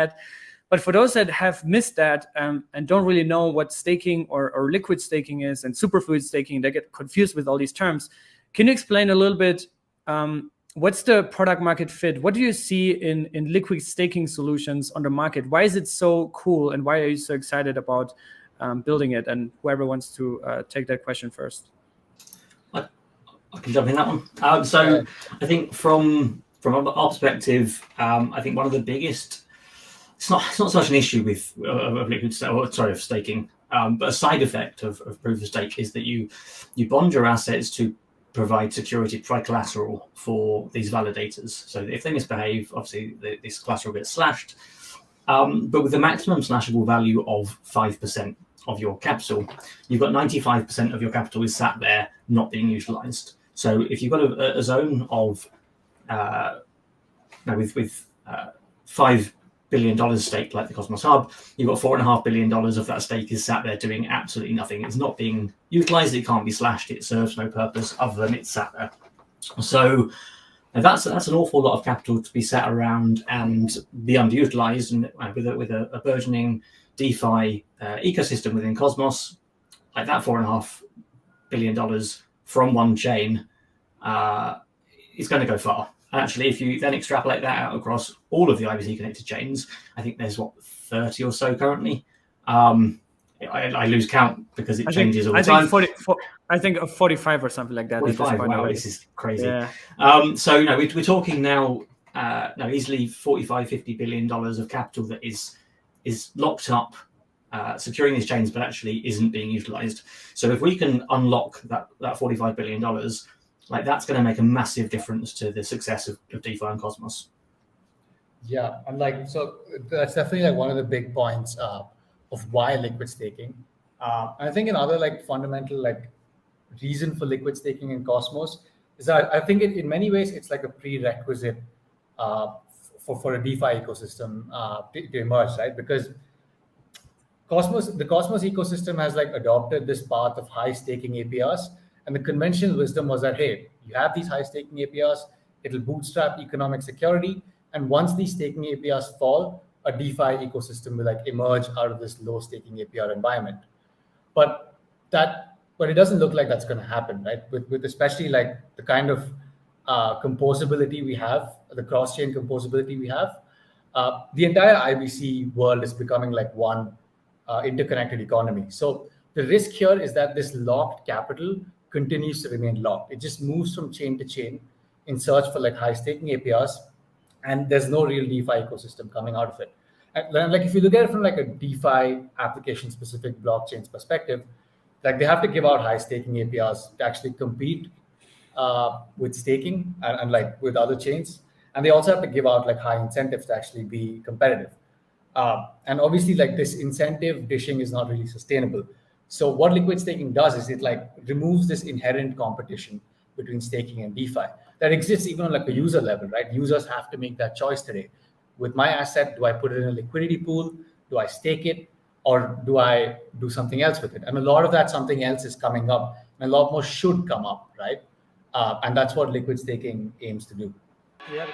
that. But for those that have missed that and don't really know what staking or liquid staking is and superfluid staking, they get confused with all these terms. Can you explain a little bit what's the product market fit? What do you see in liquid staking solutions on the market? Why is it so cool, and why are you so excited about building it? And whoever wants to take that question first. I can jump in that one. So I think from our perspective, I think one of the biggest, it's not such an issue with of staking, but a side effect of proof of stake is that you bond your assets to provide security, provide collateral for these validators. So if they misbehave, obviously this collateral gets slashed. But with the maximum slashable value of 5% of your capital, you've got 95% of your capital is sat there not being utilized. So if you've got a zone of with $5 billion stake like the Cosmos Hub, you've got $4.5 billion of that stake is sat there doing absolutely nothing. It's not being utilized. It can't be slashed. It serves no purpose other than it's sat there. So that's an awful lot of capital to be sat around and be underutilized. And with a burgeoning DeFi ecosystem within Cosmos, like that $4.5 billion from one chain is going to go far. Actually, if you then extrapolate that out across all of the IBC connected chains, I think there's 30 or so currently. I lose count because it changes all the time. I think 45 or something like that. 45. Wow, this is crazy. Yeah. So we're talking now easily $45-50 billion of capital that is locked up, securing these chains, but actually isn't being utilized. So if we can unlock that $45 billion, like that's going to make a massive difference to the success of DeFi and Cosmos. Yeah, and so that's definitely one of the big points of why liquid staking. I think another fundamental reason for liquid staking in Cosmos is that I think in many ways it's like a prerequisite for a DeFi ecosystem to emerge, right? Because the Cosmos ecosystem has adopted this path of high staking APRs. And the conventional wisdom was that, hey, you have these high staking APRs, it'll bootstrap economic security. And once these staking APRs fall, a DeFi ecosystem will emerge out of this low staking APR environment. But it doesn't look like that's going to happen, right? With especially the kind of composability we have, the cross-chain composability we have, the entire IBC world is becoming one interconnected economy. So the risk here is that this locked capital continues to remain locked. It just moves from chain to chain in search for high staking APRs, and there's no real DeFi ecosystem coming out of it. And if you look at it from a DeFi application specific blockchains perspective, they have to give out high staking APRs to actually compete with staking and with other chains, and they also have to give out high incentives to actually be competitive. And obviously this incentive dishing is not really sustainable. So what liquid staking does is it removes this inherent competition between staking and DeFi that exists even on a user level, right? Users have to make that choice today. With my asset, do I put it in a liquidity pool? Do I stake it? Or do I do something else with it? And a lot of that something else is coming up, and a lot more should come up, right? And that's what liquid staking aims to do. Yeah.